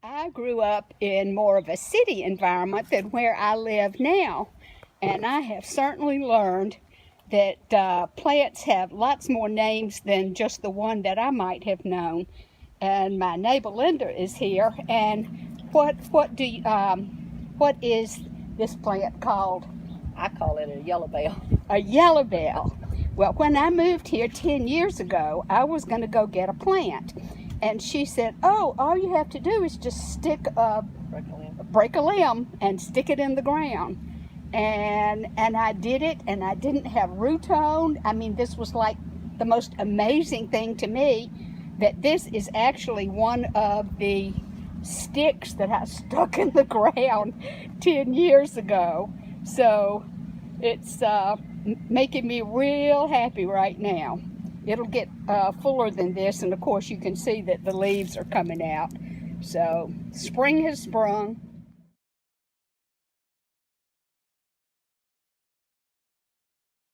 I grew up in more of a city environment than where I live now, and I have certainly learned that plants have lots more names than just the one that I might have known. And my neighbor Linda is here. And what is this plant called? I call it a yellow bell. A yellow bell. Well, when I moved here 10 years ago, I was going to go get a plant. And she said, oh, all you have to do is just break a limb and stick it in the ground. And I did it, and I didn't have root-tone. I mean, this was like the most amazing thing to me, that this is actually one of the sticks that I stuck in the ground 10 years ago. So it's making me real happy right now. It'll get fuller than this, and of course you can see that the leaves are coming out. So spring has sprung.